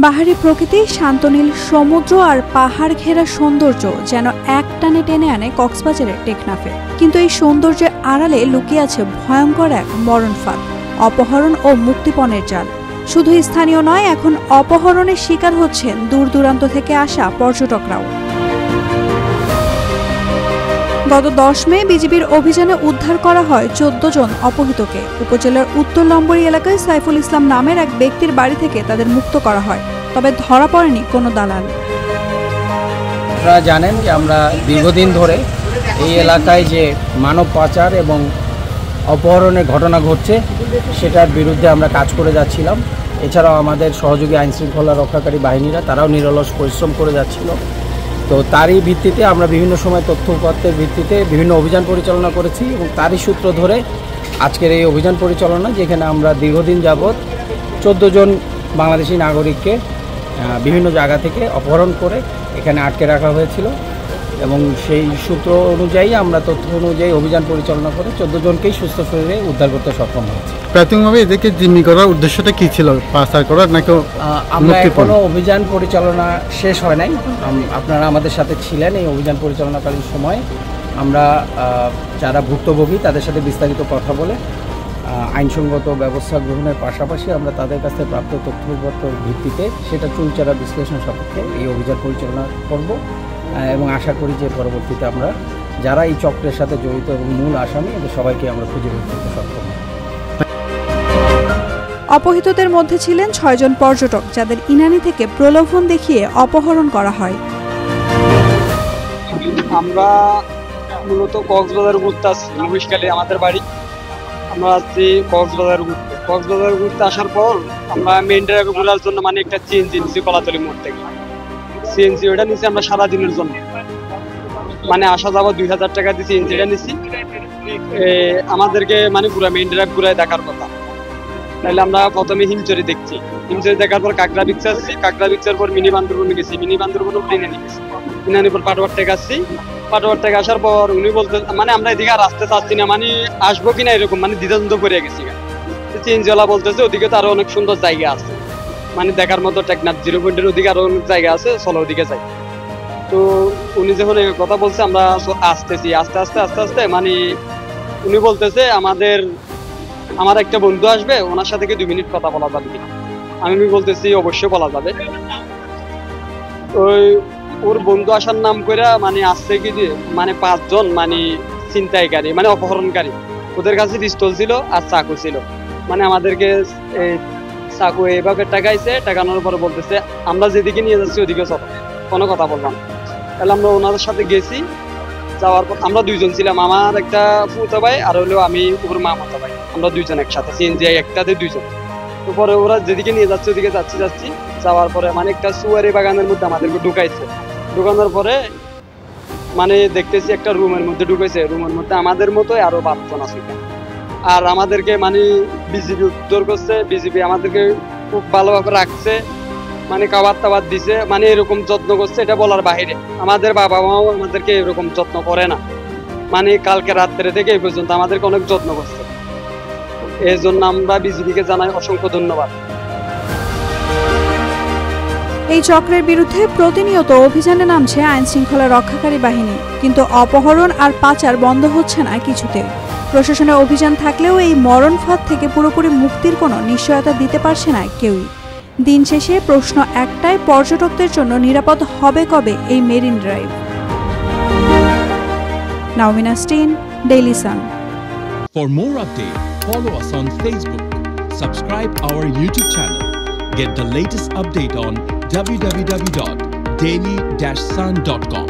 বাহারি প্রকৃতি, শান্ত নীল সমুদ্র আর পাহাড় ঘেরা সৌন্দর্য যেন এক টানে টেনে আনে কক্সবাজারের টেকনাফে। কিন্তু এই সৌন্দর্যের আড়ালে লুকিয়ে আছে ভয়ঙ্কর এক মরণফাঁদ, অপহরণ ও মুক্তিপণের জাল। শুধু স্থানীয় নয়, এখন অপহরণের শিকার হচ্ছেন দূর দূরান্ত থেকে আসা পর্যটকরাও। গত 10 মে বিজিবির অভিযানে উদ্ধার করা হয় 14 জন অপহৃতকে। উপজেলার উত্তর লম্বরী এলাকায় সাইফুল ইসলাম নামের এক ব্যক্তির বাড়ি থেকে তাদের মুক্ত করা হয়, তবে ধরা পড়েনি কোনো দালাল। আপনারা জানেন যে আমরা দীর্ঘদিন ধরে এই এলাকায় যে মানব পাচার এবং অপহরণের ঘটনা ঘটছে সেটার বিরুদ্ধে আমরা কাজ করে যাচ্ছিলাম। এছাড়াও আমাদের সহযোগী আইনশৃঙ্খলা রক্ষাকারী বাহিনীরা তারাও নিরলস পরিশ্রম করে যাচ্ছিল। তো তারই ভিত্তিতে আমরা বিভিন্ন সময় তথ্য উপাত্তের ভিত্তিতে বিভিন্ন অভিযান পরিচালনা করেছি এবং তারই সূত্র ধরে আজকের এই অভিযান পরিচালনা, যেখানে আমরা দীর্ঘদিন যাবৎ 14 জন বাংলাদেশি নাগরিককে বিভিন্ন জায়গা থেকে অপহরণ করে এখানে আটকে রাখা হয়েছিল এবং সেই সূত্র অনুযায়ী আমরা তথ্য অনুযায়ী অভিযান পরিচালনা করে 14 জনকেই সুস্থ শরীরে উদ্ধার করতে সক্ষম হয়েছি। প্রাথমিকভাবে এদেরকে জিম্মি করার উদ্দেশ্যটা কী ছিল? পাচার করার নাকি? আমরা এখনো অভিযান পরিচালনা শেষ হয় নাই। আপনারা আমাদের সাথে ছিলেন এই অভিযান পরিচালনাকালীন সময়ে। আমরা যারা ভুক্তভোগী তাদের সাথে বিস্তারিত কথা বলে আইনসঙ্গত ব্যবস্থা গ্রহণের পাশাপাশি আমরা তাদের কাছে প্রাপ্ত তথ্যপত্রের ভিত্তিতে সেটা চুলচারা বিশ্লেষণ সাপেক্ষে এই অভিযান পরিচালনা করব এবং আশা করি যে পরবর্তীতে আমরা যারা এই চক্রের সাথে জড়িত এবং মূল আসামি এদের সবাইকে আমরা খুঁজে বের করতে সক্ষম হব। অপহৃতদের মধ্যে ছিলেন 6 জন পর্যটক, যাদের ইনানি থেকে প্রলোভন দেখিয়ে অপহরণ করা হয়। আমরা মূলত কক্সবাজার ঘুরতে আসছি, মহিষখালী আমাদের বাড়ি। আমরা আসছি কক্সবাজার ঘুরতে আসার পর আমরা মেইন ড্রাইভে ঘোরার জন্য মানে একটা সিএনজি নিচ্ছি কলাতলি মোড় থেকে। সিএনজি ওটা নিচ্ছি আমরা সারাদিনের জন্য, মানে আসা যাওয়া 2000 টাকা দিয়ে সিএনজিটা নিচ্ছি। আমাদেরকে মানে পুরো মেইন ড্রাইভ ঘুরায় দেখার কথা। তাহলে আমরা প্রথমে হিমচরি দেখছি, হিমচরি দেখার পর কাঁকড়া বিক্স আসছি, কাঁকড়া বিক্সের পর মিনি বান্দরবনে গেছি, মিনি বান্দরবনে প্লেনে নিয়ে গেছি, প্লেনের পর পাটোয়ার থেকে আসছি। পাটোয়ার থেকে আসার পর উনি বলতে মানে আমরা এদিকে আর আসতে চাচ্ছি না, মানে আসবো কিনা এরকম মানে দ্বিধাদ্বন্দ্ব করে গেছি। সিএনজিওয়ালা বলতেছে ওদিকে তো আরো অনেক সুন্দর জায়গা আছে, মানে দেখার মতো টেকনাফ 0 পয়েন্টের ওদিকে আরো অনেক জায়গা আছে, চলো ওদিকে যাই। তো উনি যখন এই কথা বলছে আমরা আসতেছি, আস্তে আস্তে মানে উনি বলতেছে আমার একটা বন্ধু আসবে, ওনার সাথে কি 2 মিনিট কথা বলা যাবে কিনা? আমি বলতেছি অবশ্যই বলা যাবে। ওর বন্ধু আসার নাম করে মানে আসছে কি যে মানে 5 জন মানে ছিনতাইকারী মানে অপহরণকারী। ওদের কাছে পিস্তল ছিল আর চাকু ছিল, মানে আমাদেরকে চাকু এইভাবে টাকাইছে। টাকানোর পরে বলতেছে আমরা যেদিকে নিয়ে যাচ্ছি ওদিকে চলো, কোনো কথা বললাম। তাহলে আমরা ওনাদের সাথে গেছি। যাওয়ার পর আমরা 2 জন ছিলাম, আমার একটা ফুফাতো ভাই আর হলো আমি ওর মামাতো ভাই, আমরা 2 জন একসাথে সিএনজি একটাতে 2 জন। তারপরে ওরা যেদিকে নিয়ে যাচ্ছে ওদিকে যাচ্ছি। যাওয়ার পরে মানে একটা সুয়ারি বাগানের মধ্যে আমাদেরকে ঢুকাইছে। ঢুকানোর পরে মানে দেখতেছি একটা রুমের মধ্যে ঢুকেছে, রুমের মধ্যে আমাদের মতোই আরো 12 জন আছে। আর আমাদেরকে মানে বিজিবি উদ্ধার করছে, বিজিবি আমাদেরকে খুব ভালোভাবে রাখছে, মানে খাবার দিছে, মানে এরকম যত্ন করছে এটা বলার বাইরে। আমাদের বাবা মাও আমাদেরকে এরকম যত্ন করে না, মানে কালকে রাত্রে থেকে এই পর্যন্ত আমাদেরকে অনেক যত্ন করছে। এই জন্য আমরা বিজিবিকে জানাই অসংখ্য ধন্যবাদ। এই চক্রের বিরুদ্ধে প্রতিনিয়ত অভিযানে নামছে আইনশৃঙ্খলা রক্ষাকারী বাহিনী, কিন্তু অপহরণ আর পাচার বন্ধ হচ্ছে না কিছুতে। প্রশাসনের অভিযান থাকলেও এই মরণফাঁদ থেকে পুরোপুরি মুক্তির কোনো নিশ্চয়তা দিতে পারছে না কেউই। দিন শেষে প্রশ্ন একটাই, পর্যটকদের জন্য নিরাপদ হবে কবে এই মেরিন ড্রাইভ? নাওমিনা স্টিন, Daily Sun. For more updates, follow us on Facebook, subscribe our YouTube channel, get the latest update on www.daily-sun.com.